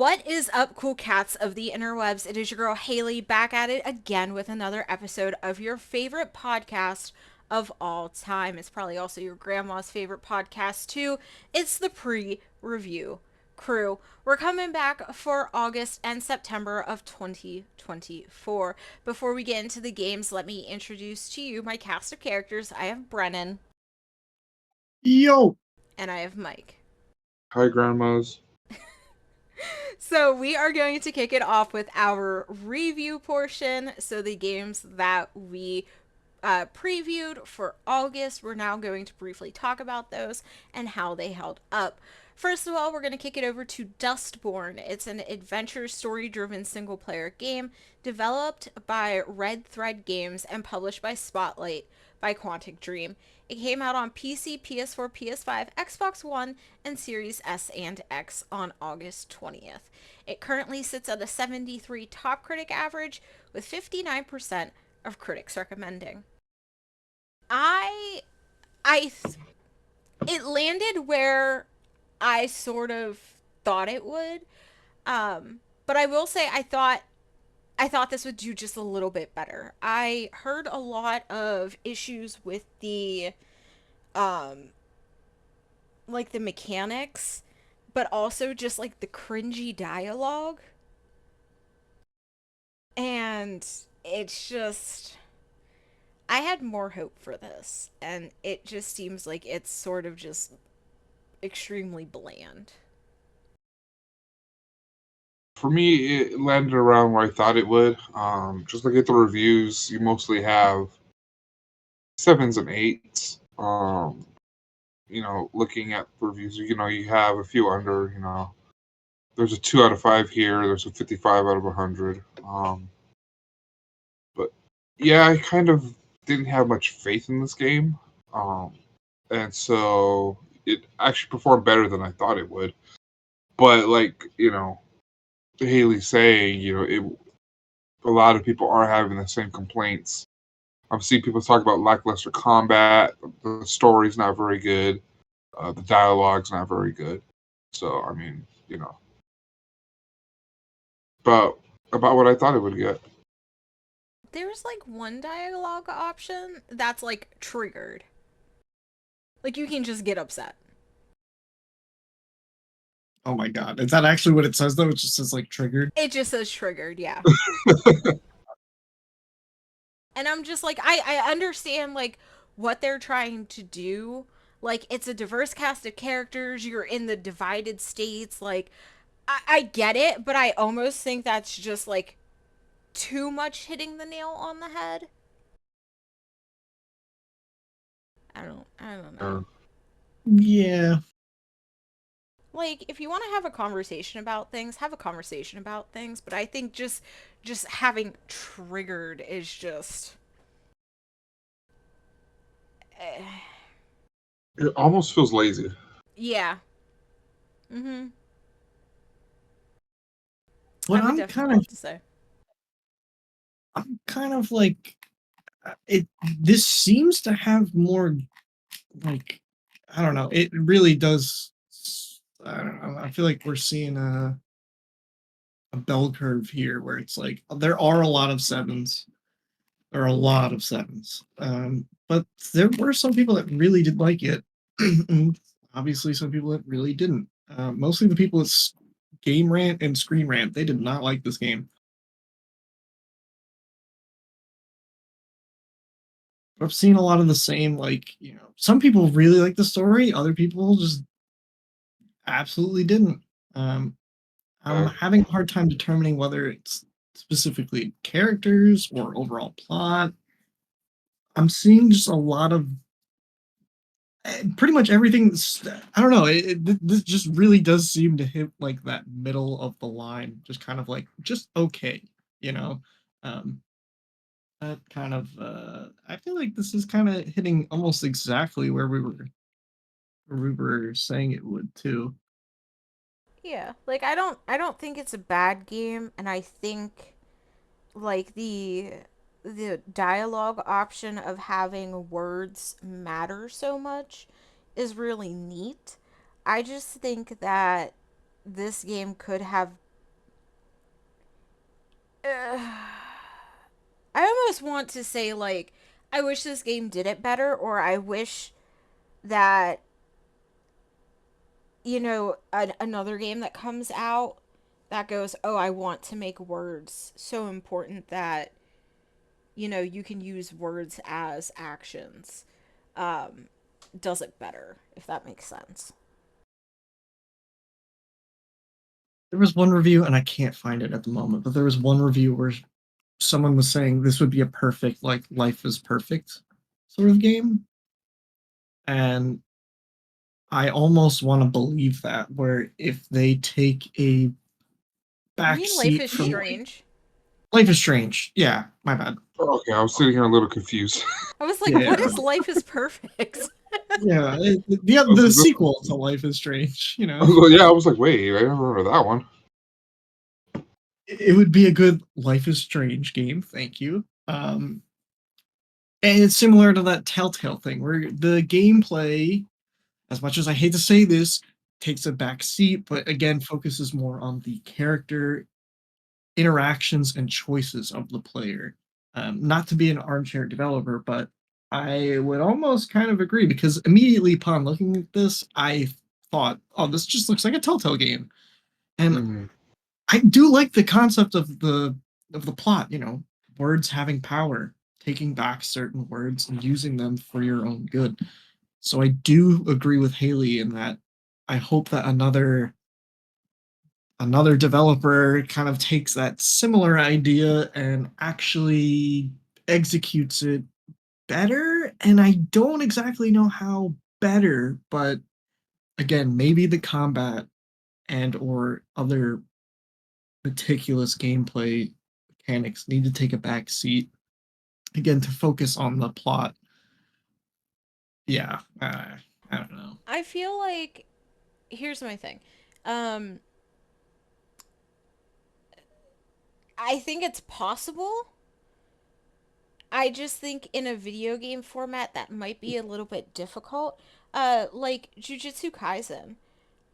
What is up, cool cats of the interwebs? It is your girl Haley back at it again with another episode of your favorite podcast of all time. It's probably also your grandma's favorite podcast, too. It's the pre-review crew. We're coming back for August and September of 2024. Before we get into the games, let me introduce to you my cast of characters. I have Brennan. Yo! And I have Mike. Hi, grandmas. So we are going to kick it off with our review portion. So the games that we previewed for August, we're now going to briefly talk about those and how they held up. First of all, we're going to kick it over to Dustborn. It's an adventure story-driven single-player game developed by Red Thread Games and published by Spotlight by Quantic Dream. It came out on PC, PS4, PS5, Xbox One, and Series S and X on August 20th. It currently sits at a 73 top critic average with 59% of critics recommending. It landed where I sort of thought it would. But I will say I thought this would do just a little bit better. I heard a lot of issues with the like the mechanics, but also just like the cringy dialogue. And it's just I had more hope for this, and it just seems like it's sort of just extremely bland. For me, it landed around where I thought it would. Just looking at the reviews, you mostly have sevens and eights. Looking at the reviews, you have a few under. There's a 2 out of 5 here. There's a 55 out of 100. But yeah, I kind of didn't have much faith in this game, and so it actually performed better than I thought it would. But Haley's saying, a lot of people are having the same complaints. I'm seeing people talk about lackluster combat. The story's not very good. The dialogue's not very good. So, I mean, but about what I thought it would get. There's like one dialogue option that's like triggered. Like you can just get upset. Oh my god. Is that actually what it says, though? It just says, like, triggered? It just says triggered, yeah. And I'm just like, I understand like what they're trying to do. Like it's a diverse cast of characters, you're in the divided states, like I get it, but I almost think that's just like too much hitting the nail on the head. I don't know. Yeah. Like if you want to have a conversation about things, have a conversation about things, but I think just having triggered is just It almost feels lazy. yeah. Mhm. What I would definitely have to say. I'm kind of like, this seems to have more, like, I don't know, it really does, I don't know, I feel like we're seeing a bell curve here where it's like, there are a lot of sevens. There are a lot of sevens. But there were some people that really did like it. And obviously some people that really didn't. Mostly the people that Game Rant and Screen Rant, they did not like this game. I've seen a lot of the same, like, some people really like the story, other people just absolutely didn't. I'm having a hard time determining whether it's specifically characters or overall plot. I'm seeing just a lot of pretty much everything. I don't know. This just really does seem to hit like that middle of the line, just kind of like just okay, you know. Um, that kind of. I feel like this is kind of hitting almost exactly where we were saying it would too. Yeah, like I don't think it's a bad game, and I think like the dialogue option of having words matter so much is really neat. I just think that this game could have I almost want to say, like, I wish this game did it better, or I wish that, another game that comes out that goes, oh, I want to make words so important that, you can use words as actions, um, does it better, if that makes sense. There was one review, and I can't find it at the moment, but there was one review where someone was saying this would be a perfect, like, Life is Perfect sort of game. And I almost want to believe that, where if they take a You mean Life backseat is from like Strange? Life is Strange. Yeah, my bad. Okay, I was sitting here a little confused. I was like, what Yeah, is Life is Perfect? yeah. I was The like, sequel to Life is Strange. yeah, I was like, wait, I never heard of that one. It would be a good Life is Strange game. Thank you. And it's similar to that Telltale thing, where the gameplay, as much as I hate to say this, takes a back seat, but again focuses more on the character interactions and choices of the player. Not to be an armchair developer, but I would almost kind of agree, because immediately upon looking at this, I thought, "Oh, this just looks like a Telltale game," and Mm. I do like the concept of the plot. Words having power, taking back certain words and using them for your own good. So I do agree with Haley in that. I hope that another developer kind of takes that similar idea and actually executes it better. And I don't exactly know how better, but again, maybe the combat and or other meticulous gameplay mechanics need to take a back seat again to focus on the plot. Yeah, I don't know. I feel like, here's my thing. Um, I think it's possible. I just think in a video game format that might be a little bit difficult. Like Jujutsu Kaisen.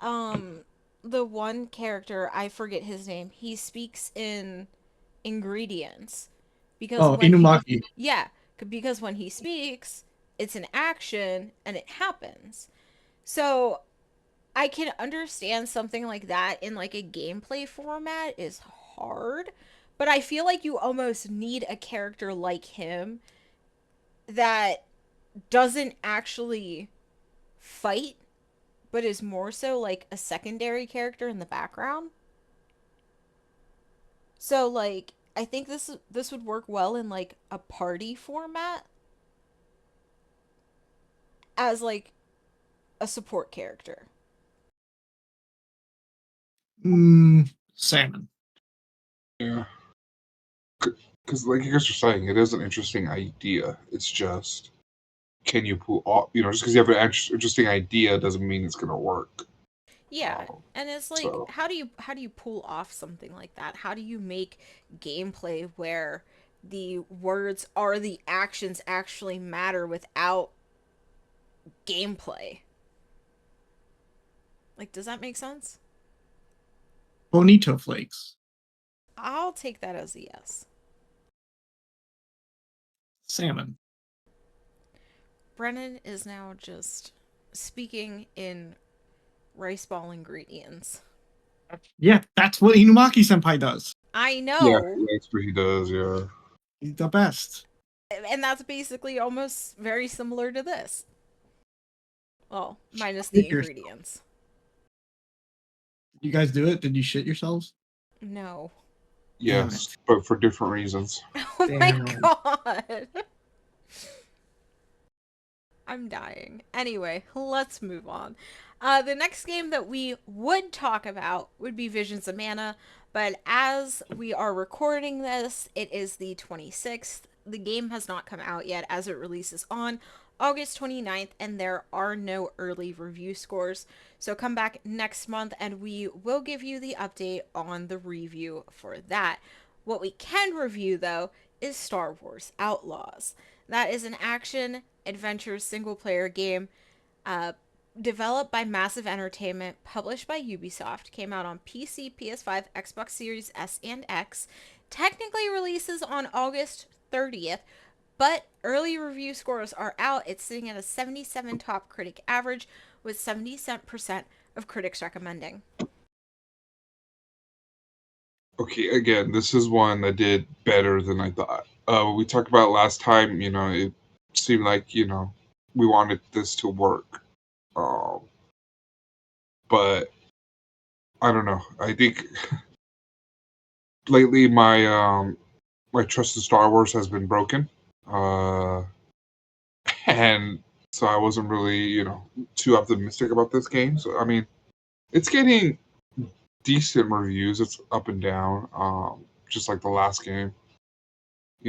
Um, the one character, I forget his name, he speaks in ingredients. Because Oh, when he, Inumaki. yeah, because when he speaks, it's an action and it happens. So I can understand something like that in like a gameplay format is hard, but I feel like you almost need a character like him that doesn't actually fight, but is more so like a secondary character in the background. So like I think this would work well in like a party format as like a support character. Salmon. Yeah, because like you guys are saying, it is an interesting idea. It's just, can you pull off? Just because you have an interesting idea doesn't mean it's gonna work. Yeah. Um, And it's like so how do you pull off something like that? How do you make gameplay where the words or the actions actually matter without gameplay? Like, does that make sense? Bonito flakes. I'll take that as a yes. Salmon. Brennan is now just speaking in rice ball ingredients. Yeah, that's what Inumaki Senpai does. I yeah, know. that's what he does. Yeah. He's the best. And that's basically almost very similar to this. Well, minus the Shit yourself. ingredients. Did you guys do it? Did you shit yourselves? No. Damn Yes, it. but for different reasons. Oh my Damn it. god. I'm dying. Anyway, let's move on. The next game that we would talk about would be Visions of Mana, but as we are recording this, it is the 26th. The game has not come out yet as it releases on August 29th, and there are no early review scores. So come back next month and we will give you the update on the review for that. What we can review, though, is Star Wars Outlaws. That is an action adventure single player game uh, developed by Massive Entertainment, published by Ubisoft, came out on PC, PS5, Xbox Series S and X. technically releases on August 30th, but early review scores are out. It's sitting at a 77 top critic average with 70% of critics recommending. Okay, again, this is one that did better than I thought. We talked about last time, it seemed like, we wanted this to work. Um, but I don't know. I think lately my trust in Star Wars has been broken. Uh, and so I wasn't really, too optimistic about this game. So I mean, it's getting decent reviews. It's up and down, just like the last game.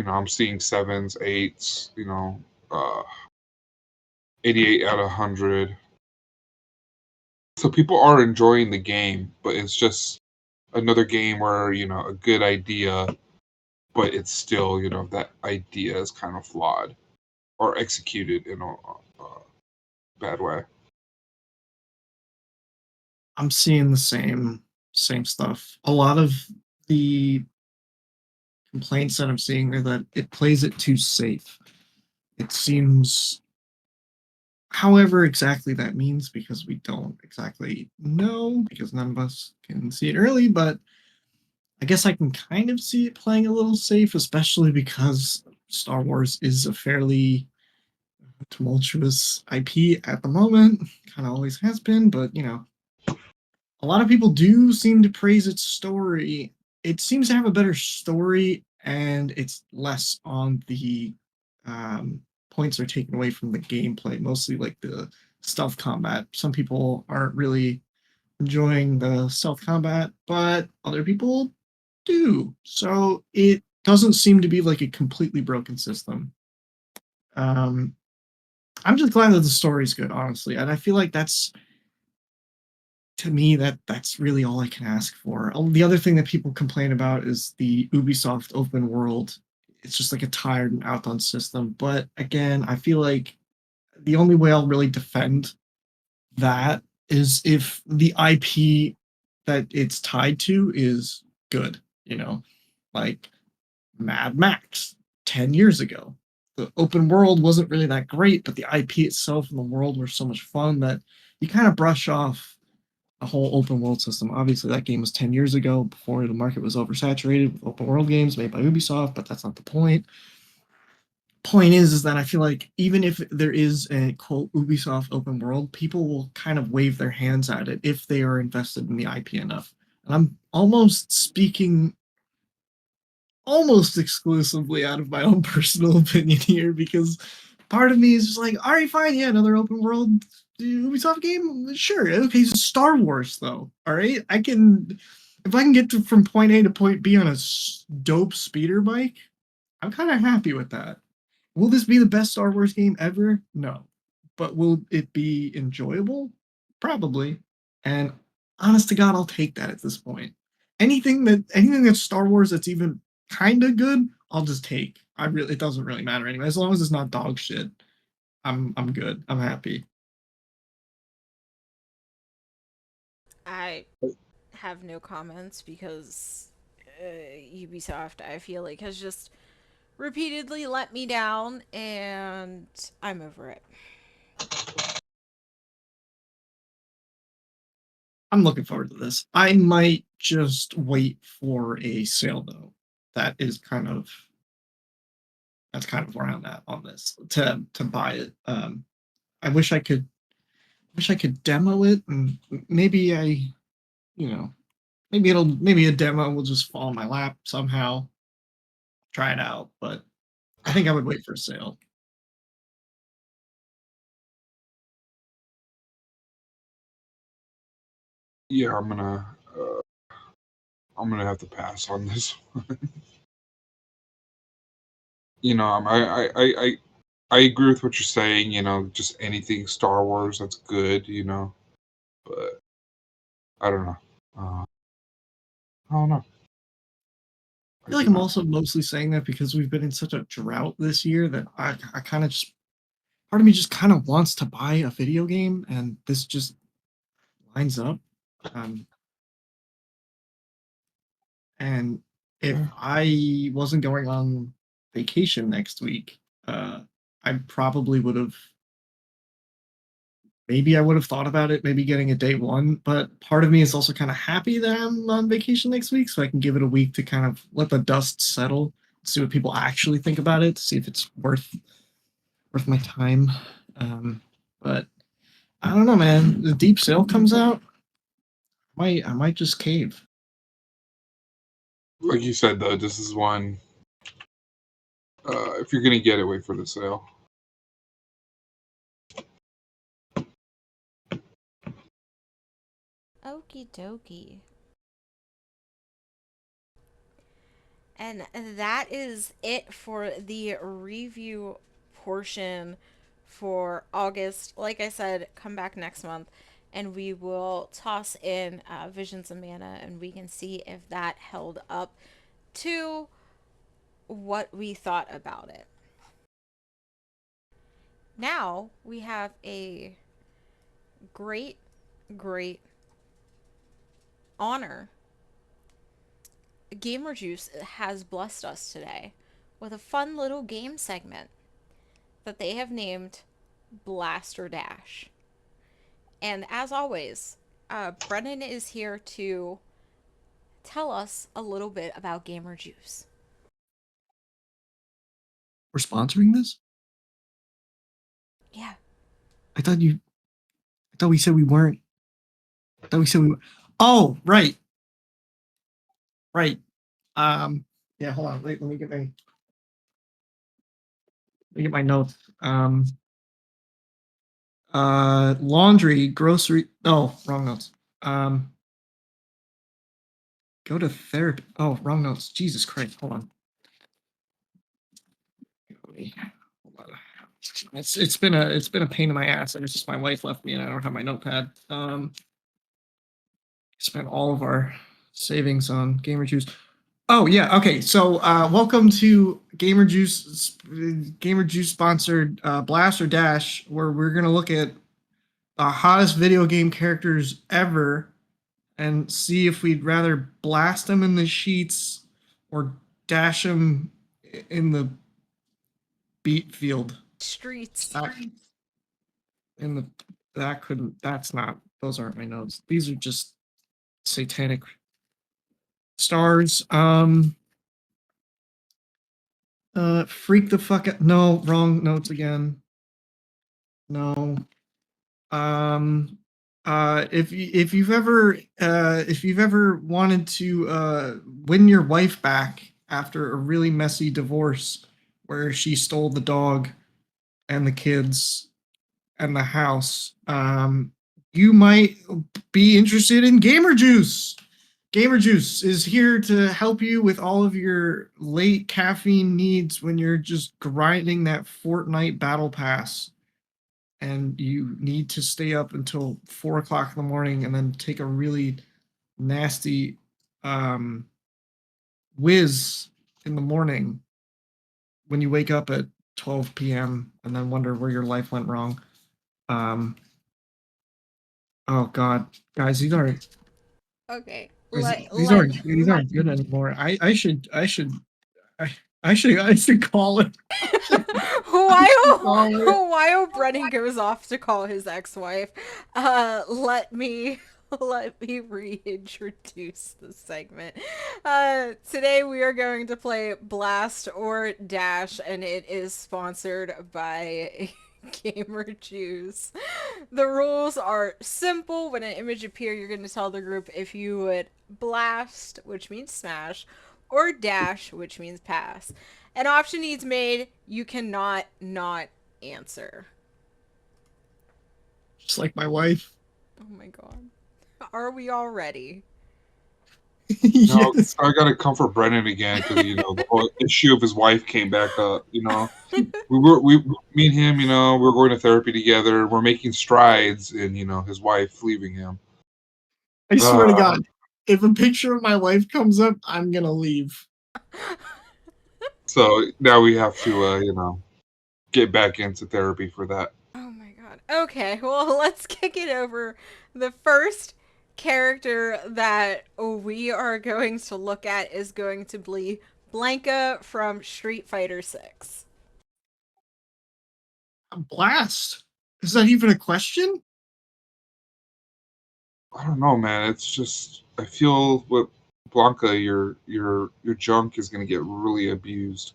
I'm seeing sevens, eights, 88 out of 100. So people are enjoying the game, but it's just another game where, a good idea, but it's still, that idea is kind of flawed or executed in a bad way. I'm seeing the same stuff. A lot of the complaints that I'm seeing are that it plays it too safe. It seems, however exactly that means, because we don't exactly know, because none of us can see it early, but I guess I can kind of see it playing a little safe, especially because Star Wars is a fairly tumultuous IP at the moment. Kind of always has been, but a lot of people do seem to praise its story. It seems to have a better story, and it's less on the points are taken away from the gameplay, mostly like the stealth combat. Some people aren't really enjoying the stealth combat, but other people do. So it doesn't seem to be like a completely broken system. Um, I'm just glad that the story's good, honestly, and I feel like that's to me that's really all I can ask for. The other thing that people complain about is the Ubisoft open world. It's just like a tired and outdone system. But again, I feel like the only way I'll really defend that is if the IP that it's tied to is good, like Mad Max 10 years ago. The open world wasn't really that great, but the IP itself and the world were so much fun that you kind of brush off a whole open world system. Obviously, that game was 10 years ago before the market was oversaturated with open world games made by Ubisoft, but that's not the point. Point is that I feel like even if there is a quote Ubisoft open world, people will kind of wave their hands at it if they are invested in the IP enough. And I'm almost speaking almost exclusively out of my own personal opinion here because part of me is just like, all right, fine, yeah, another open world Ubisoft game, sure. Okay, it's Star Wars though. All right, if I can get from point A to point B on a dope speeder bike, I'm kind of happy with that. Will this be the best Star Wars game ever? No, but will it be enjoyable? Probably. And honest to God, I'll take that at this point. Anything that's Star Wars that's even kind of good, I'll just take. It doesn't really matter anyway. As long as it's not dog shit, I'm good. I'm happy. I have no comments because Ubisoft, I feel like, has just repeatedly let me down, and I'm over it. I'm looking forward to this. I might just wait for a sale though. That is kind of that's kind of where I'm at on this to buy it. I wish I could demo it, and maybe you know, maybe a demo will just fall in my lap somehow. Try it out, but I think I would wait for a sale. Yeah, I'm gonna have to pass on this. I agree with what you're saying. Just anything Star Wars that's good. But I don't know. I don't know. I I feel like do I'm not. also mostly saying that because we've been in such a drought this year that I kind of just part of me just kind of wants to buy a video game, and this just lines up. Um, and if I wasn't going on vacation next week, I probably would have. Maybe I would have thought about it, maybe getting a day one, but part of me is also kind of happy that I'm on vacation next week, so I can give it a week to kind of let the dust settle, see what people actually think about it, see if it's worth my time. But I don't know, man. The deep sale comes out. I might just cave. Like you said, though, this is one. If you're gonna get it, wait for the sale. Okie dokie. And that is it for the review portion for August. Like I said, come back next month and we will toss in Visions of Mana and we can see if that held up to what we thought about it. Now we have a great, great honor. Gamer Juice has blessed us today with a fun little game segment that they have named Blast or Dash. And as always, Brennan is here to tell us a little bit about Gamer Juice. We're sponsoring this? Yeah. I thought we said we weren't. I thought we said we were. Oh, right. Right. Yeah, hold on. Wait, let me get my notes. Laundry, grocery. Oh, wrong notes. Go to therapy. Oh, wrong notes. Jesus Christ. Hold on. It's been a pain in my ass. It's just my wife left me and I don't have my notepad. Spent all of our savings on Gamer Juice. Oh yeah, okay. So welcome to Gamer Juice sponsored Blast or Dash, where we're gonna look at the hottest video game characters ever and see if we'd rather blast them in the sheets or dash them in the beat field. Streets. In the that's not, those aren't my notes. These are just satanic stars. Freak the fuck out. No, wrong notes again. No. If you've ever wanted to win your wife back after a really messy divorce where she stole the dog and the kids and the house, you might be interested in Gamer Juice. Gamer Juice is here to help you with all of your late caffeine needs when you're just grinding that Fortnite battle pass and you need to stay up until 4 o'clock in the morning and then take a really nasty whiz in the morning when you wake up at 12 p.m. and then wonder where your life went wrong. Oh God, guys, these aren't. Okay. These aren't good anymore. I should call it. While Brennan goes off to call his ex-wife, let me reintroduce the segment. Today we are going to play Blast or Dash, and it is sponsored by Gamer Juice. The rules are simple. When an image appears, you're going to tell the group if you would blast, which means smash, or dash, which means pass. An option needs made. You cannot not answer. Just like my wife. Oh my god. Are we all ready? No, Yes. I gotta comfort Brennan again because the whole issue of his wife came back up. Me and him, we're going to therapy together. We're making strides, and his wife leaving him. I swear to God, if a picture of my wife comes up, I'm gonna leave. So now we have to, get back into therapy for that. Oh my god. Okay, well, let's kick it over. The first character that we are going to look at is going to be Blanca from Street Fighter 6. A blast. Is that even a question? I don't know, man. It's just I feel with Blanca, your junk is gonna get really abused.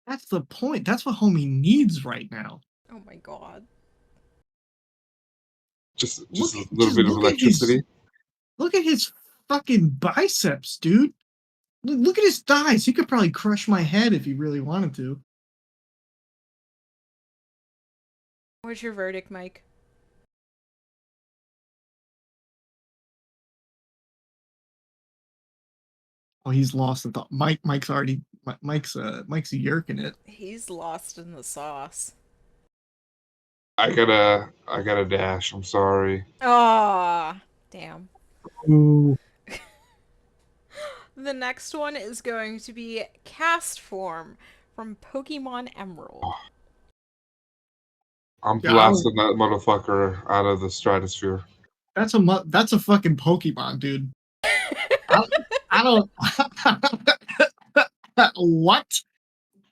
That's the point. That's what homie needs right now. Oh my god. Just Look, a little just bit of electricity. look at his fucking biceps, dude. Look at his thighs. He could probably crush my head if he really wanted to. What's your verdict, Mike? Oh, he's lost the thought. Mike's already Mike's yerking it. He's lost in the sauce. I gotta dash. I'm sorry. Ah, damn. Ooh. The next one is going to be Cast Form from Pokemon Emerald. I'm Yeah, blasting that motherfucker out of the stratosphere. that's a fucking Pokemon, dude. I don't. What?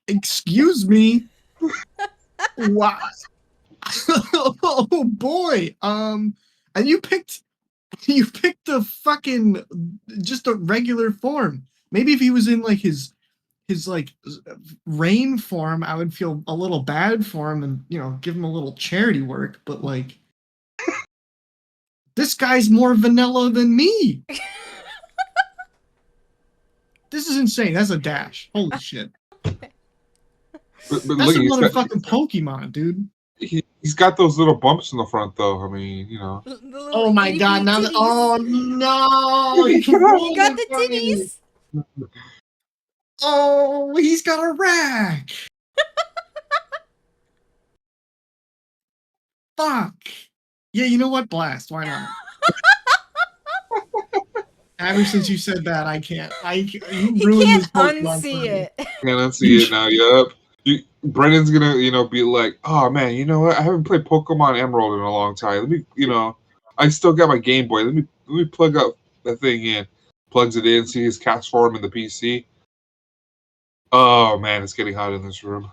Excuse me. What? Oh boy. And you picked the fucking just a regular form. Maybe if he was in like his like rain form, I would feel a little bad for him and give him a little charity work. But like, this guy's more vanilla than me. This is insane. That's a dash. Holy shit. But That's look, a motherfucking Pokemon, dude. he's got those little bumps in the front, though. I mean, The little Oh my itty god! bitty Now, titties. oh no! You You got the titties. Oh, he's got a rack. Fuck. Yeah, you know what? Blast. Why not? Ever since you said that, I can't. You He ruined can't this Pokemon unsee for me. it. can't unsee it now. Yup. Brendan's gonna, be like, oh man, you know what? I haven't played Pokemon Emerald in a long time. Let me, I still got my Game Boy. Let me plug up that thing in. Plugs it in. See his cast form in the PC. Oh man, it's getting hot in this room.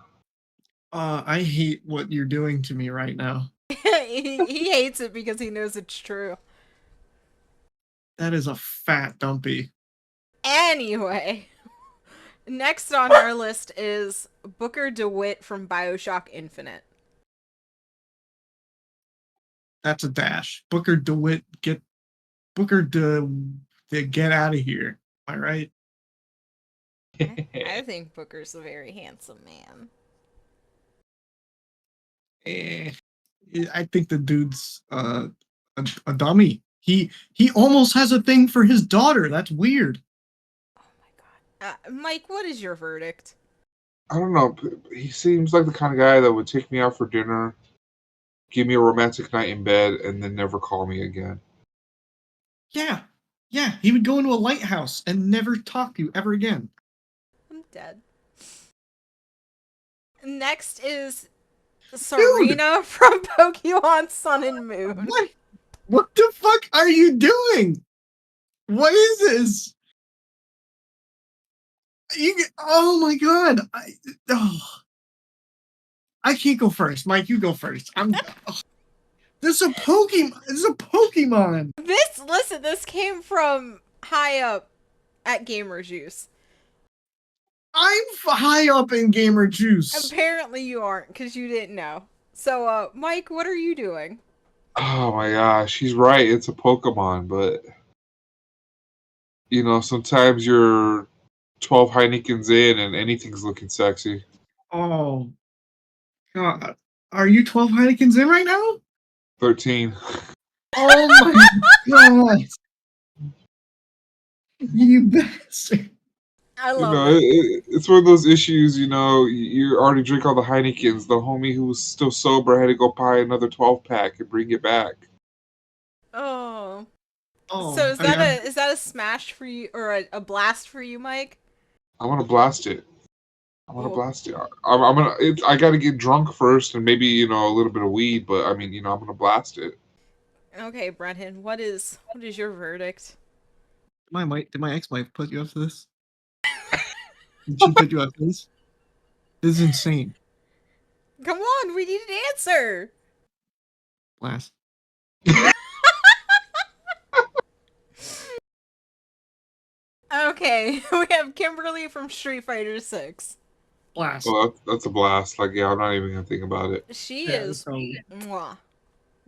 I hate what you're doing to me right now. He hates it because he knows it's true. That is a fat dumpy. Anyway, next on our list is Booker DeWitt from BioShock Infinite. That's a dash. Booker DeWitt, get out of here. Am I right? I think Booker's a very handsome man. I think the dude's a dummy. He almost has a thing for his daughter. That's weird. Oh my god. Mike, what is your verdict? I don't know. He seems like the kind of guy that would take me out for dinner, give me a romantic night in bed, and then never call me again. Yeah. He would go into a lighthouse and never talk to you ever again. I'm dead. Next is Serena from Pokemon Sun and Moon. What the fuck are you doing? What is this? Oh my god! I can't go first. Mike, you go first. This is a Pokemon. This came from high up at Gamer Juice. I'm high up in Gamer Juice. Apparently you aren't, because you didn't know. So, Mike, what are you doing? Oh my gosh, he's right. It's a Pokemon, but sometimes you're 12 Heinekens in and anything's looking sexy. Oh god, are you 12 Heinekens in right now? 13. Oh my god, you bastard! I love it. It's one of those issues. You already drink all the Heinekens. The homie who was still sober had to go buy another 12-pack and bring it back. Oh. Oh, So is that a smash for you or a blast for you, Mike? I'm gonna blast it. I'm gonna. I gotta get drunk first and maybe a little bit of weed, but I mean I'm gonna blast it. Okay, Brennan, what is your verdict? Did my ex-wife put you up to this? Did she put you up to this? This is insane. Come on, we need an answer. Blast. Okay, we have Kimberly from Street Fighter 6. Blast. Well, that's a blast. Like, yeah, I'm not even gonna think about it. She Yeah, is so mwah,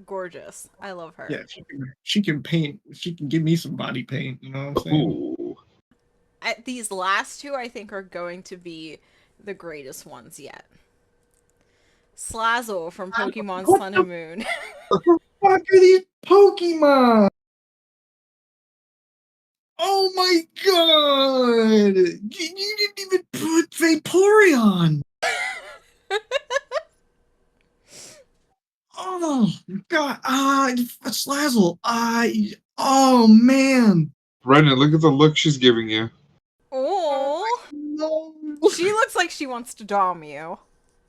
gorgeous. I love her. yeah, she can paint. She can give me some body paint. You know what I'm saying? Ooh. These last two, I think, are going to be the greatest ones yet. Slazzle from Pokemon What Sun the and Moon. fuck are these Pokemon? Oh my god! You didn't even put Vaporeon! Oh god! Slazzle! Oh man! Brendan, look at the look she's giving you. Oh, No! she looks like she wants to dom you.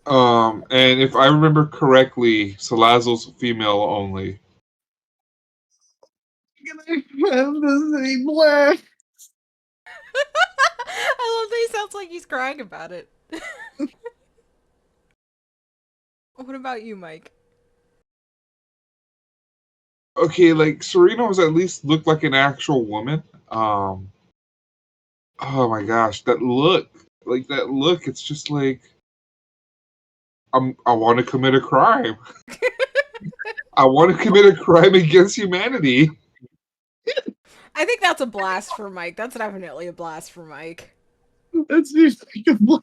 And if I remember correctly, Salazzle's female only. Can I have the same black? I love that he sounds like he's crying about it. What about you, Mike? Okay, like Serena was at least looked like an actual woman. Oh my gosh, that look, it's just like I want to commit a crime. I want to commit a crime against humanity. I think that's a blast for Mike. That's definitely a blast for Mike. That's just like a black.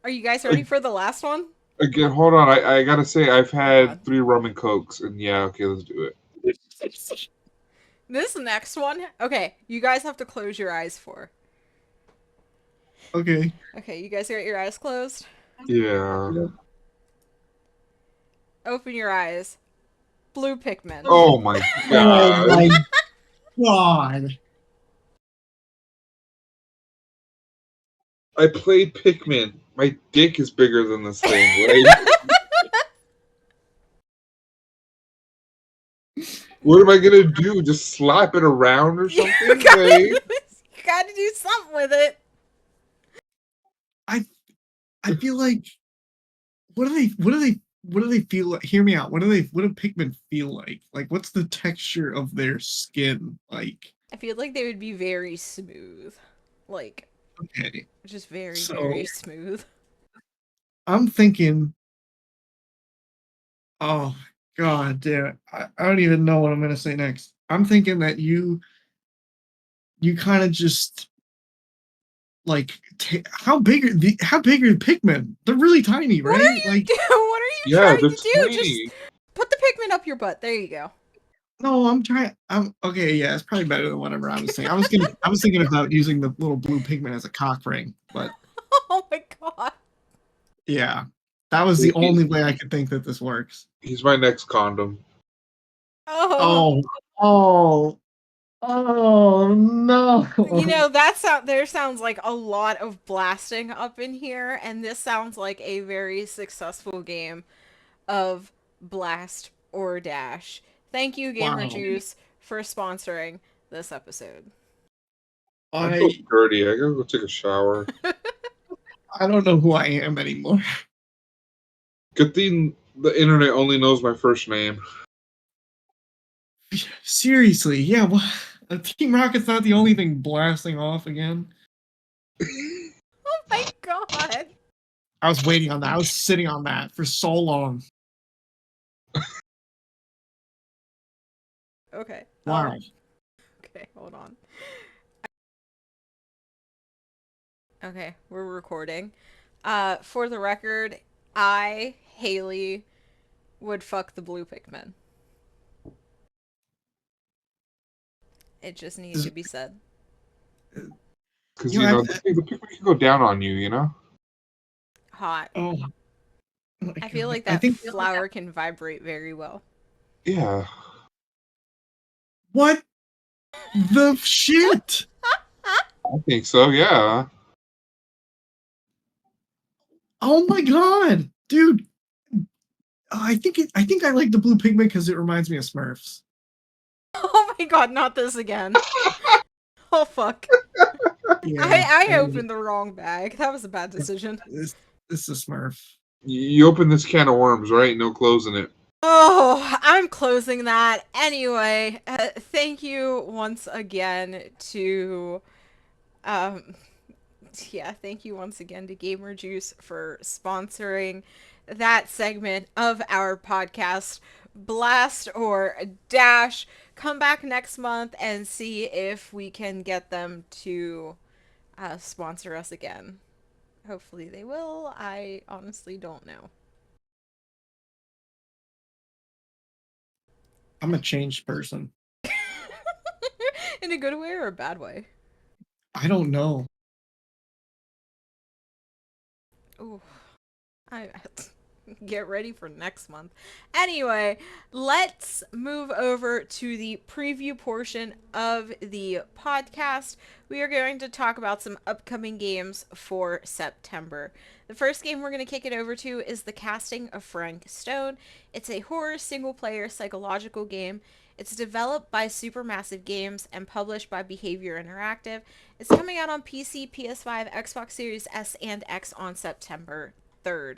Are you guys ready for the last one? Again, hold on. I gotta say, I've Oh, had God. 3 rum and cokes, and yeah, okay, let's do it. This next one, okay, you guys have to close your eyes for. Okay. Okay, you guys got your eyes closed? Yeah. Open your eyes. Blue Pikmin. Oh my Oh god. my god! I played Pikmin. My dick is bigger than this thing, right? What am I gonna do? Just slap it around or something? You gotta, Like, you gotta do something with it. I feel like what do they feel like? Hear me out. What do Pikmin feel like? Like what's the texture of their skin like? I feel like they would be very smooth. Like, Okay. just very, So very smooth. I'm thinking, oh god damn it. I don't even know what I'm gonna say next. I'm thinking that you kind of just like how big are the Pikmin? They're really tiny, What are right? you Like doing? What are you yeah, trying they're to do? Just tiny. put the Pikmin up your butt. There you go. no, I'm okay, yeah, it's probably better than whatever I was saying. I was thinking about using the little blue pigment as a cock ring, but Oh my god. yeah. That was the only way I could think that this works. He's my next condom. Oh. Oh, oh, oh no. You know, there sounds like a lot of blasting up in here, and this sounds like a very successful game of blast or dash. Thank you, Gamer Wow. Juice, for sponsoring this episode. I'm so I dirty. I gotta go take a shower. I don't know who I am anymore. Good thing the internet only knows my first name. Seriously, yeah, well, Team Rocket's not the only thing blasting off again. Oh my god. I was waiting on that. I was sitting on that for so long. Okay. Wow. Okay, hold on. Okay, we're recording. For the record, I, Haley, would fuck the blue Pikmin. It just needs to be said. Because, You you know, know, the people can go down on you, you know? Hot. oh my I feel God. like I that think flower can vibrate very well. Yeah. what the shit? I think so, yeah. Oh my god, dude. I think I like the blue pigment because it reminds me of Smurfs. Oh my god, not this again. Oh fuck. Yeah, I opened the wrong bag. That was a bad decision. this is a Smurf. You open this can of worms, right? No closing it. Oh, I'm closing that. Anyway, thank you once again to um yeah, thank you once again to Gamer Juice for sponsoring that segment of our podcast. Blast or Dash. Come back next month and see if we can get them to sponsor us again. Hopefully they will. I honestly don't know. I'm a changed person. In a good way or a bad way? I don't know. Ooh, I get ready for next month. Anyway, let's move over to the preview portion of the podcast. We are going to talk about some upcoming games for September. The first game we're going to kick it over to is The Casting of Frank Stone. It's a horror single-player psychological game. It's developed by Supermassive Games and published by Behavior Interactive. It's coming out on PC, PS5, Xbox Series S, and X on September 3rd.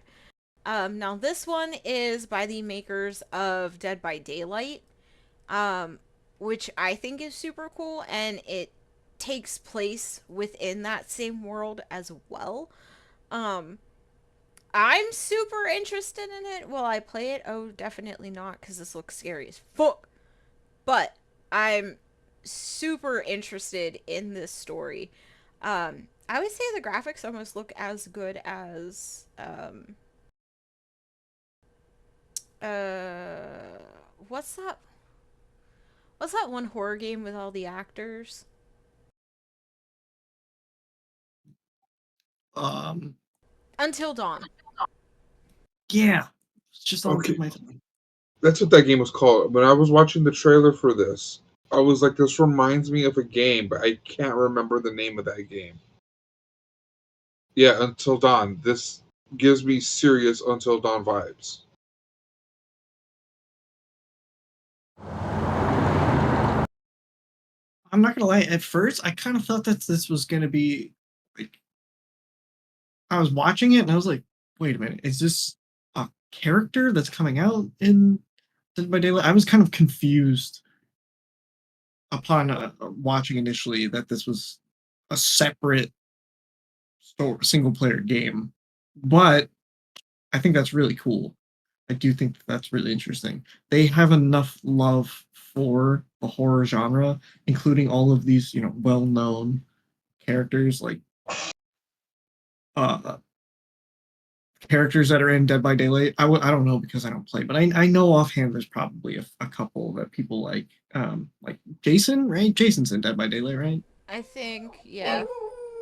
Now this one is by the makers of Dead by Daylight, um, which I think is super cool, and it takes place within that same world as well. Um, I'm super interested in it. Will I play it? Oh, definitely not, because this looks scary as fuck. But I'm super interested in this story. I would say the graphics almost look as good as uh what's that what's that one horror game with all the actors? Um, Until Dawn. yeah, it's just on the tip Okay, of my tongue. that's what that game was called. When I was watching the trailer for this, I was like, this reminds me of a game, but I can't remember the name of that game. Yeah, Until Dawn. This gives me serious Until Dawn vibes. I'm not gonna lie. At first, I kind of thought that this was gonna be like I was watching it and I was like, wait a minute, is this a character that's coming out in Dead by Daylight? I was kind of confused upon watching initially that this was a separate single player game, but I think that's really cool. I do think that's really interesting. They have enough love for the horror genre, including all of these, well known characters like uh characters that are in Dead by Daylight. I don't know because I don't play, but I know offhand there's probably a couple that people like Jason, right? Jason's in Dead by Daylight, right? I think, yeah.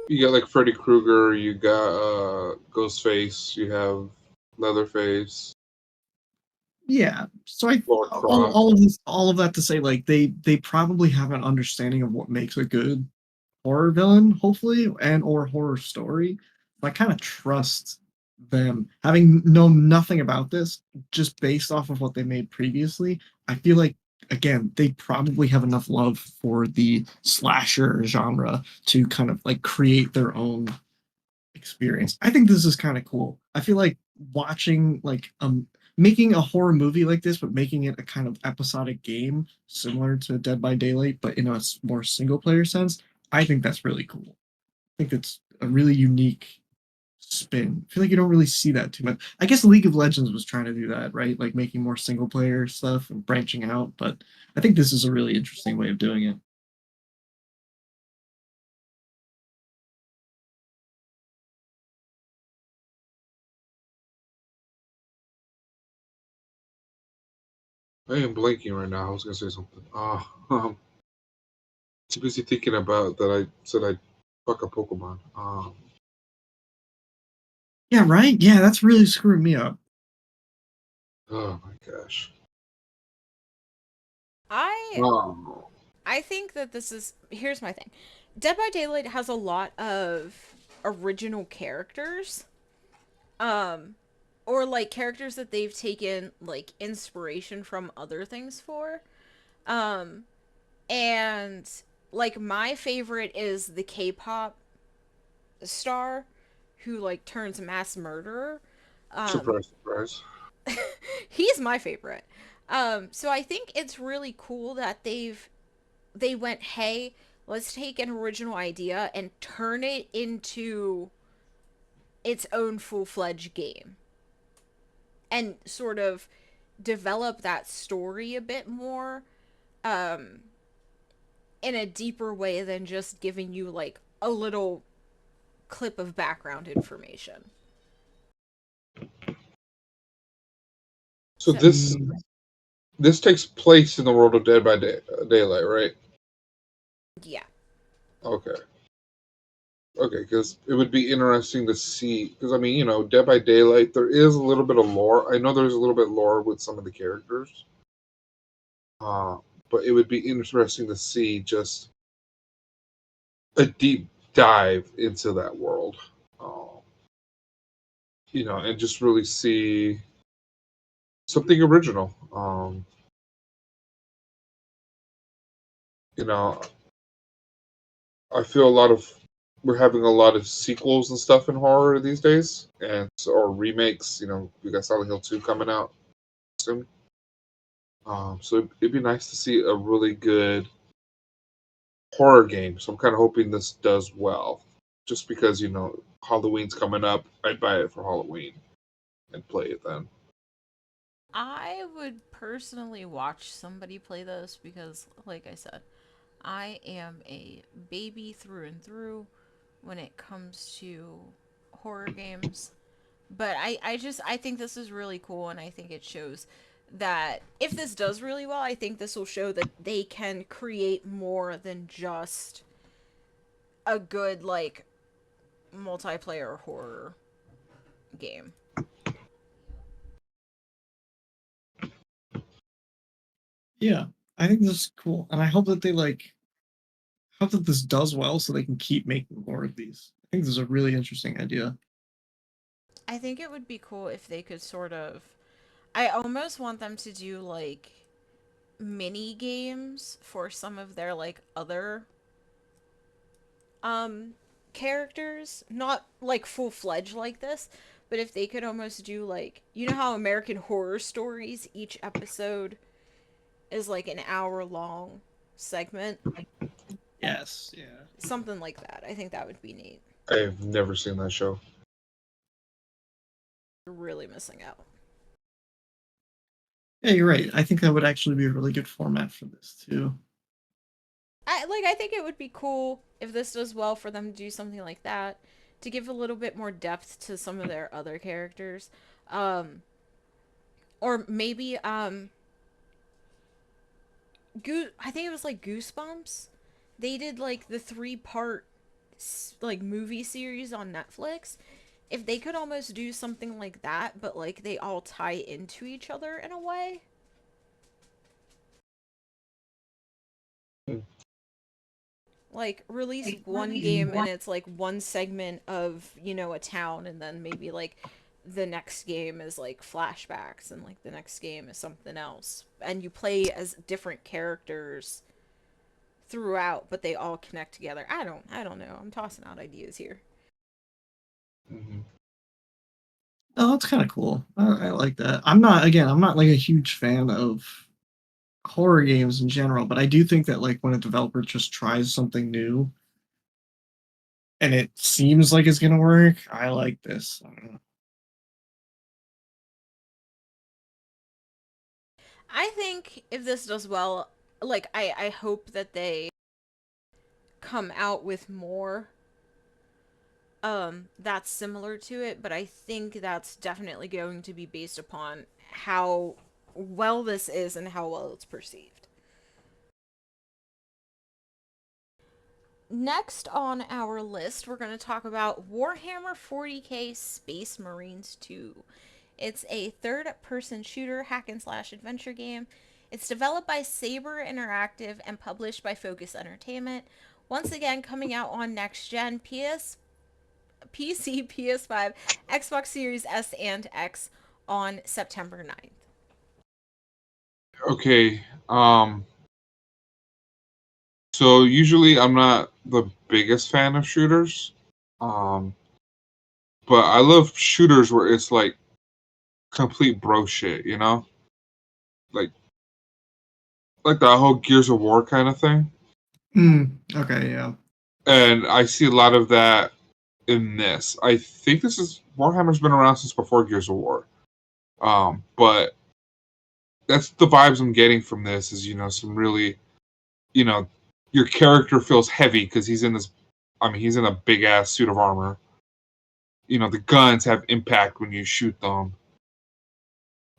You got like Freddy Krueger, you got Ghostface, you have Leatherface, Yeah. So I Laura Croft. all of that to say like they probably have an understanding of what makes a good horror villain, hopefully, and or horror story. I kind of trust them. Having known nothing about this, just based off of what they made previously, I feel like again, they probably have enough love for the slasher genre to kind of like create their own experience. I think this is kind of cool. I feel like watching like making a horror movie like this, but making it a kind of episodic game similar to Dead by Daylight, but in a more single player sense. I think that's really cool. I think it's a really unique spin. I feel like you don't really see that too much. I guess League of Legends was trying to do that, right? Like making more single player stuff and branching out. But I think this is a really interesting way of doing it. I am blanking right now. I was gonna say something. Too busy thinking about that. I said I'd fuck a Pokemon. Yeah, right? Yeah, that's really screwing me up. Oh my gosh. I Oh, I think that this is here's my thing. Dead by Daylight has a lot of original characters. Um or like characters that they've taken like inspiration from other things for. Um and like my favorite is the K-pop star who like turns mass murderer. Um Surprise, surprise. he's my favorite. So I think it's really cool that they went, "Hey, let's take an original idea and turn it into its own full-fledged game." And sort of develop that story a bit more um in a deeper way than just giving you like a little clip of background information. So So, this takes place in the world of Daylight, right? yeah. Okay. Okay, because it would be interesting to see. Because I mean, Dead by Daylight, there is a little bit of lore. I know there's a little bit of lore with some of the characters, uh, but it would be interesting to see just a deep dive into that world, uh, and just really see something original. You know, I feel we're having a lot of sequels and stuff in horror these days, or remakes. We got Silent Hill 2 coming out soon. So it'd be nice to see a really good horror game. So I'm kind of hoping this does well. Just because, Halloween's coming up, I'd buy it for Halloween and play it then. I would personally watch somebody play this because, like I said, I am a baby through and through when it comes to horror games. But I think this is really cool, and I think it shows that if this does really well, I think this will show that they can create more than just a good like multiplayer horror game. Yeah, I think this is cool, and I hope that they hope that this does well so they can keep making more of these. I think this is a really interesting idea. I think it would be cool if they could sort of. I almost want them to do like mini games for some of their like other um characters, not like full-fledged like this, but if they could almost do like, you know how American Horror Stories, each episode is like an hour long segment, Yes, yeah. something like that. I think that would be neat. I've never seen that show. You're really missing out. Yeah, you're right. I think that would actually be a really good format for this too. I think it would be cool if this does well for them to do something like that, to give a little bit more depth to some of their other characters. Um or maybe I think it was like Goosebumps. They did like the three-part like movie series on Netflix. If they could almost do something like that, but like they all tie into each other in a way. Like release one game and it's like one segment of, a town, and then maybe like the next game is like flashbacks, and like the next game is something else. And you play as different characters throughout, but they all connect together. I don't know. I'm tossing out ideas here. Hmm. Oh, that's kind of cool. I like that. I'm not like a huge fan of horror games in general, but I do think that like when a developer just tries something new and it seems like it's gonna work, I like this. I don't know. I think if this does well, like I hope that they come out with more that's similar to it, but I think that's definitely going to be based upon how well this is and how well it's perceived. Next on our list, we're going to talk about Warhammer 40k Space Marines 2. It's a third-person shooter hack and slash adventure game. It's developed by Saber Interactive and published by Focus Entertainment. Once again, coming out on next gen, PS PC, PS5, Xbox Series S and X on September 9th. Okay. So usually I'm not the biggest fan of shooters. Um, but I love shooters where it's like complete bro shit, you know? Like that whole Gears of War kind of thing. Okay, yeah. And I see a lot of that in this. I think this is Warhammer's been around since before Gears of War. But that's the vibes I'm getting from this is, some really, you know, your character feels heavy because he's in this, he's in a big ass suit of armor. The guns have impact when you shoot them.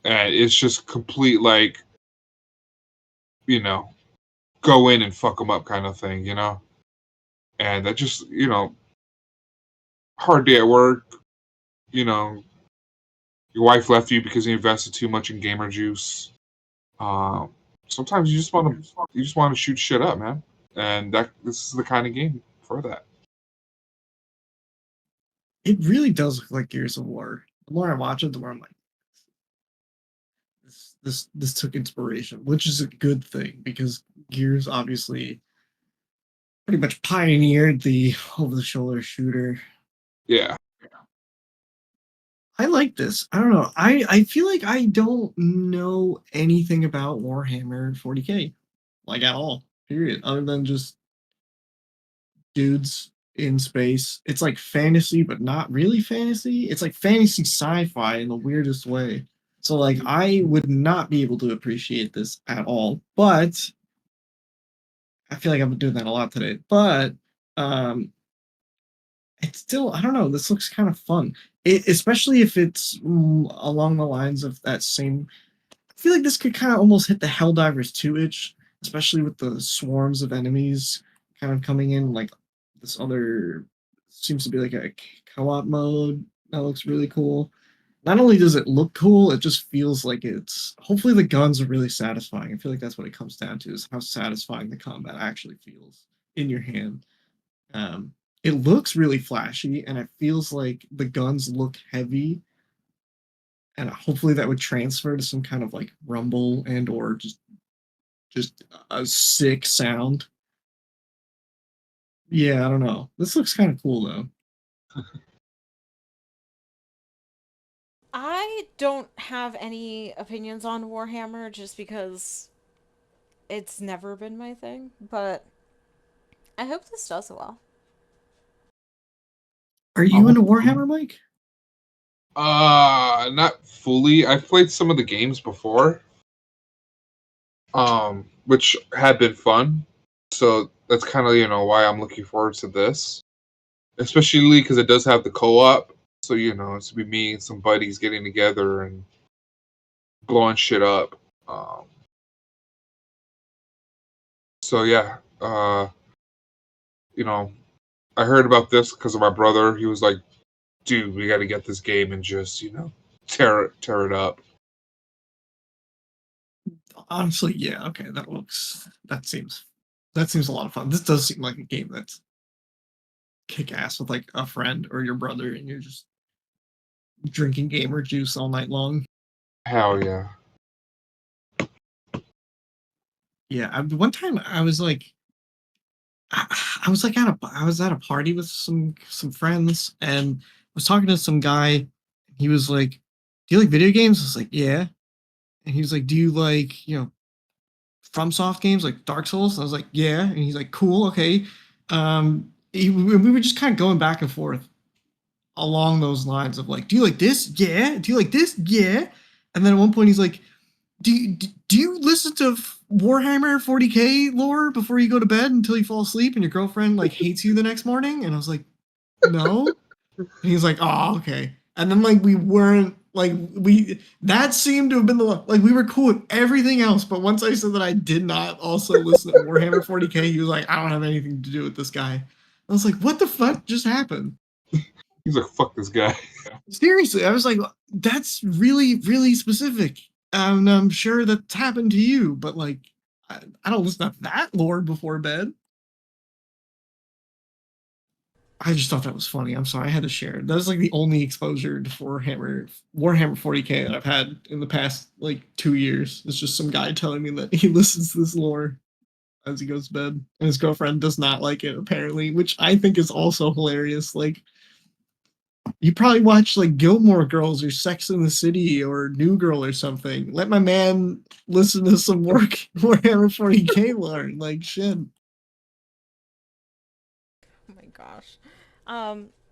And it's just complete, like, you know, go in and fuck them up kind of thing, And that just, hard day at work, you know, your wife left you because you invested too much in gamer juice. Um, Sometimes you just want to shoot shit up, man, and this is the kind of game for that. It really does look like Gears of War. The more I watch it, the more I'm like, this took inspiration, which is a good thing because Gears obviously pretty much pioneered the over-the-shoulder shooter. Yeah, I like this. I don't know. I feel like I don't know anything about Warhammer 40K, like at all. Period. Other than just dudes in space. It's like fantasy, but not really fantasy. It's like fantasy sci-fi in the weirdest way. So like I would not be able to appreciate this at all. But I feel like I've been doing that a lot today. But um it's still, I don't know, this looks kind of fun. Especially if it's along the lines of that same, I feel like this could kind of almost hit the Helldivers 2 itch, especially with the swarms of enemies kind of coming in. Like this other seems to be like a co-op mode that looks really cool. Not only does it look cool, it just feels like it's, hopefully the guns are really satisfying. I feel like that's what it comes down to, is how satisfying the combat actually feels in your hand. Um, it looks really flashy, and it feels like the guns look heavy, and hopefully that would transfer to some kind of like rumble and or just a sick sound. Yeah, I don't know. This looks kind of cool though. I don't have any opinions on Warhammer just because it's never been my thing, but I hope this does well. Are you I'm into Warhammer, Mike? not fully. I've played some of the games before, which had been fun. So that's kind of why I'm looking forward to this, especially because it does have the co-op. So it's to be me and some buddies getting together and blowing shit up. Um, so yeah, you know, I heard about this because of my brother. He was like, "Dude, we got to get this game and just tear it up." Honestly, yeah. Okay, that seems a lot of fun. This does seem like a game that's kick ass with like a friend or your brother, and you're just drinking gamer juice all night long. Hell yeah! Yeah, one time I was like, I was like I was at a party with some friends and was talking to some guy. He was like, "Do you like video games?" I was like, "Yeah." And he was like, "Do you like FromSoft games like Dark Souls?" And I was like, "Yeah." And he's like, "Cool, okay." We were just kind of going back and forth along those lines of like, "Do you like this? Yeah. Do you like this? Yeah." And then at one point he's like, do you listen to Warhammer 40K lore before you go to bed until you fall asleep and your girlfriend like hates you the next morning? And I was like, no. And he's like, oh, okay. And then like we weren't like we that seemed to have been the like we were cool with everything else, but once I said that I did not also listen to Warhammer 40K, he was like, I don't have anything to do with this guy. I was like, what the fuck just happened? He's like, "Fuck this guy." Seriously, I was like, that's really, really specific. And I'm sure that's happened to you, but like, I don't listen to that lore before bed. I just thought that was funny. I'm sorry, I had to share. That was like the only exposure to Warhammer 40K that I've had in the past like 2 years. It's just some guy telling me that he listens to this lore as he goes to bed, and his girlfriend does not like it apparently, which I think is also hilarious. Like, you probably watch like Gilmore Girls or Sex in the City or New Girl or something. Let my man listen to some Warhammer 40K lore. Like, shit. Oh my gosh.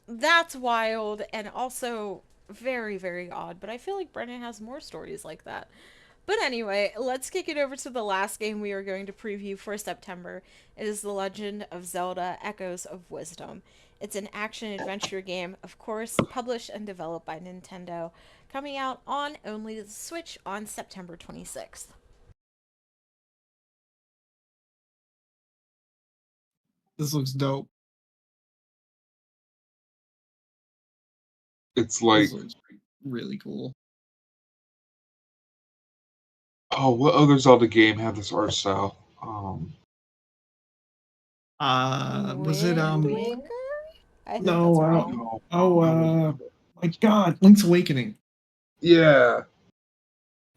That's wild and also very, very odd, but I feel like Brennan has more stories like that. But anyway, let's kick it over to the last game we are going to preview for September. It is The Legend of Zelda Echoes of Wisdom. It's an action adventure game, of course, published and developed by Nintendo, coming out on only the Switch on September 26th. This looks dope. It's like, This looks really cool. oh, what other Zelda game had this art style? Was it Wind Waker? I think that's no wrong. my God, Link's Awakening. Yeah,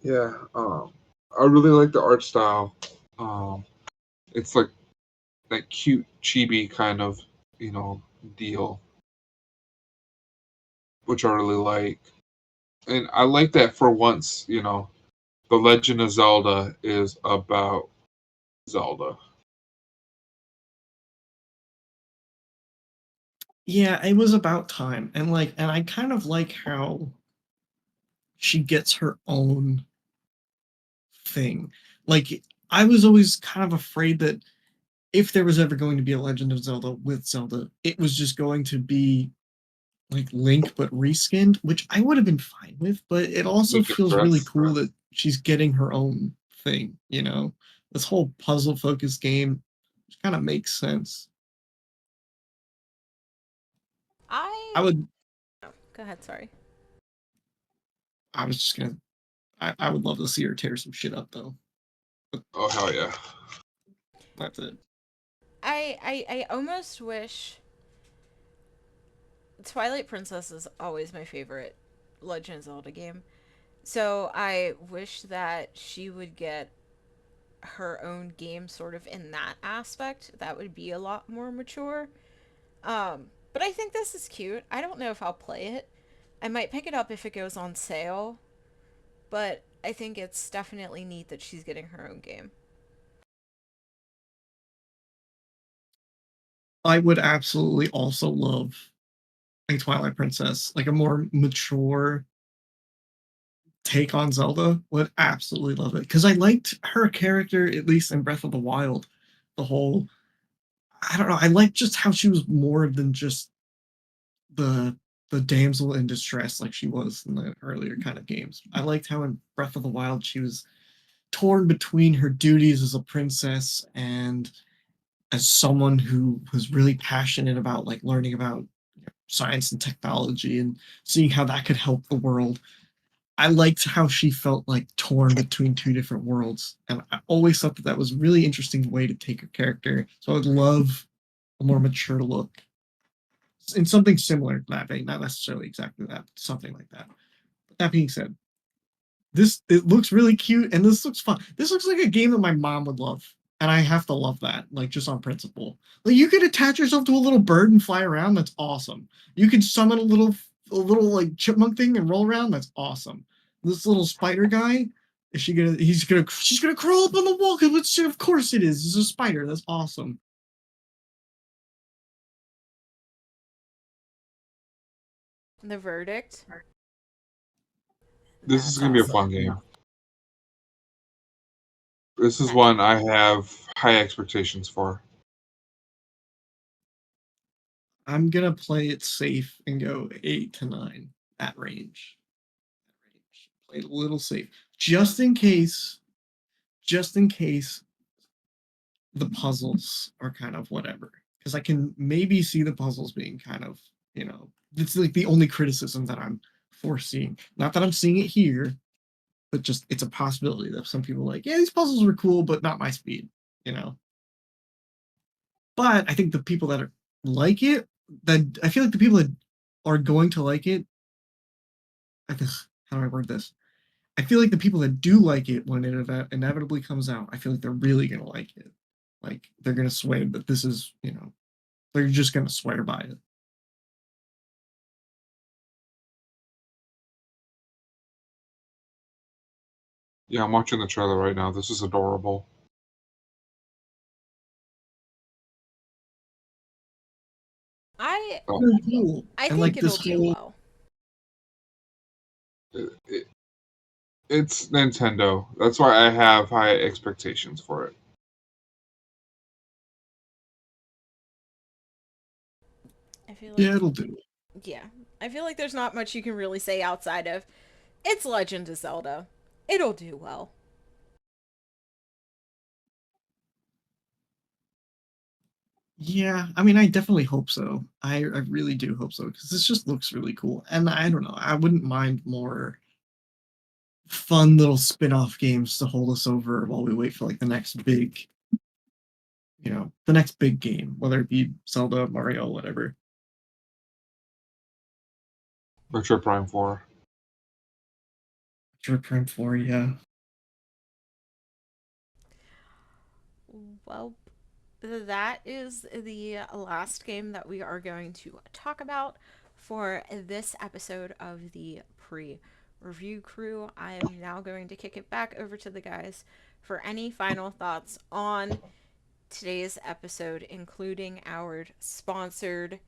yeah. I really like the art style. It's like that cute chibi kind of, you know, deal, which I really like. And I like that for once, you know, The Legend of Zelda is about Zelda. Yeah, it was about time. And I kind of like how she gets her own thing. Like, I was always kind of afraid that if there was ever going to be a Legend of Zelda with Zelda, it was just going to be like Link but reskinned, which I would have been fine with, but it also With the feels really dress. cool that she's getting her own thing, you know? This whole puzzle focused game kind of makes sense. I I. would Oh, go ahead, sorry. I was just gonna I would love to see her tear some shit up though. But Oh, hell yeah. that's it. I almost wish Twilight Princess is always my favorite Legend of Zelda game. So I wish that she would get her own game sort of in that aspect. That would be a lot more mature. But I think this is cute. I don't know if I'll play it. I might pick it up if it goes on sale, but I think it's definitely neat that she's getting her own game. I would absolutely also love a Twilight Princess, like a more mature take on Zelda. Would absolutely love it because I liked her character at least in Breath of the Wild. The whole I don't know. I liked just how she was more than just the the damsel in distress like she was in the earlier kind of games. I liked how in Breath of the Wild she was torn between her duties as a princess and as someone who was really passionate about like learning about science and technology and seeing how that could help the world. I liked how she felt like torn between two different worlds, and I always thought that that was a really interesting way to take her character. So I would love a more mature look in something similar to that vein, not necessarily exactly that, but something like that. But that being said, this it looks really cute and this looks fun. This looks like a game that my mom would love. And I have to love that, like just on principle. Like you could attach yourself to a little bird and fly around, that's awesome. You could summon a little like chipmunk thing and roll around, that's awesome. This little spider guy, she's gonna crawl up on the wall, because of course it is. It's a spider, that's awesome. The verdict? This is That's going to be a awesome. fun game. This is That's one I have high expectations for. I'm gonna play it safe and go 8 to 9, that range. Play it a little safe. Just in case the puzzles are kind of whatever. Because I can maybe see the puzzles being kind of, it's like the only criticism that I'm foreseeing. Not that I'm seeing it here, but just it's a possibility that some people are like, yeah, these puzzles were cool, but not my speed, you know. But I think the people that like it that I feel like the people that are going to like it, how do I word this? I feel like the people that do like it when it inevitably comes out, I feel like they're really gonna like it. Like they're gonna swear that this is, they're just gonna swear by it. Yeah, I'm watching the trailer right now. This is adorable. I Oh, Really cool. I And think like it'll this do whole well. it, it's Nintendo. That's why I have high expectations for it. I feel like yeah, it'll do. yeah. I feel like there's not much you can really say outside of it's Legend of Zelda. It'll do well. Yeah, I mean, I definitely hope so. I really do hope so because this just looks really cool. And I don't know, I wouldn't mind more fun little spin-off games to hold us over while we wait for like the next big game, whether it be Zelda, Mario, whatever. Retro Prime 4. Metroid Prime 4, yeah. Well, that is the last game that we are going to talk about for this episode of the pre review crew. I am now going to kick it back over to the guys for any final thoughts on today's episode, including our sponsored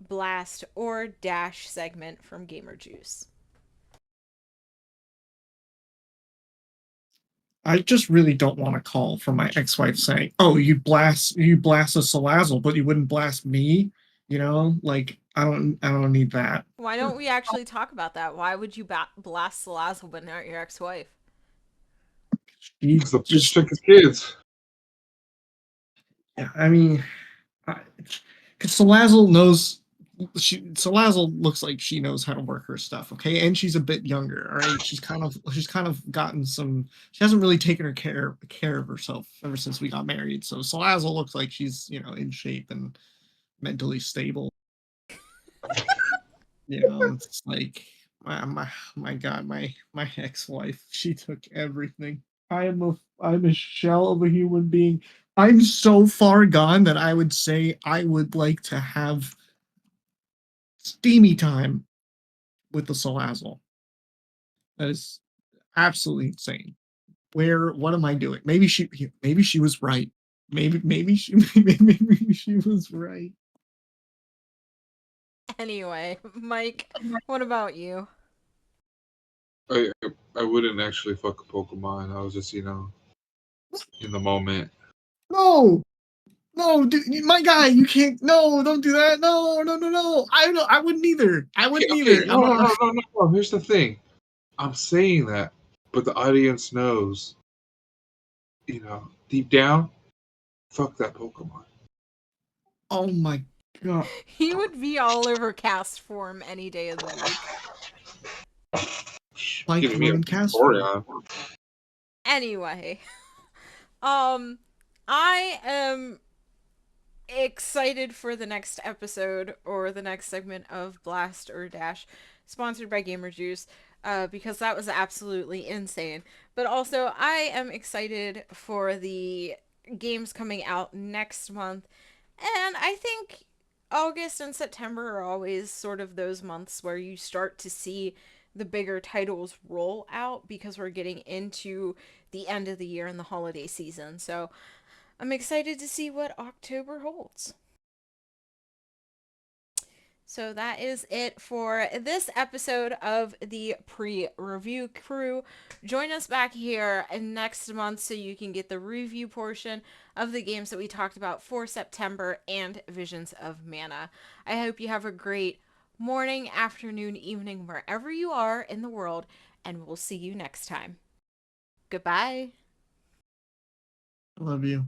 blast or dash segment from Gamer Juice. I just really don't want a call from my ex-wife saying, "Oh, you blast a Salazzle, but you wouldn't blast me." Like I don't need that. Why don't we actually talk about that? Why would you blast Salazzle but not your ex-wife? She Because the bitch just, took his kids. yeah, I mean, because Salazzle looks like she knows how to work her stuff, okay, and she's a bit younger. All right, she's kind of gotten some. She hasn't really taken her care of herself ever since we got married. So Salazzle looks like she's in shape and mentally stable. It's like my God, my ex-wife, she took everything. I'm a shell of a human being. I'm so far gone that I would say I would like to have steamy time with the Salazzle. That is absolutely insane. What am I doing? Maybe she was right. Maybe she was right. Anyway, Mike, what about you? I I wouldn't actually fuck a Pokemon. I was just in the moment. No, no, dude, my guy, you can't. No, don't do that. No, no, no, no. I wouldn't either. I Okay, wouldn't okay. either. No, no, no, no, no, no. Here's the thing. I'm saying that, but the audience knows. Deep down, fuck that Pokemon. Oh my God. He would be all over cast form any day of the week. Like Giving me we're a in cast form. Vaporeon. Anyway, um, I am excited for the next episode or the next segment of Blast or Dash, sponsored by Gamer Juice, because that was absolutely insane. But also, I am excited for the games coming out next month, and I think August and September are always sort of those months where you start to see the bigger titles roll out because we're getting into the end of the year and the holiday season. So I'm excited to see what October holds. So that is it for this episode of the pre-review crew. Join us back here next month so you can get the review portion of the games that we talked about for September and Visions of Mana. I hope you have a great morning, afternoon, evening, wherever you are in the world, and we'll see you next time. Goodbye. I love you.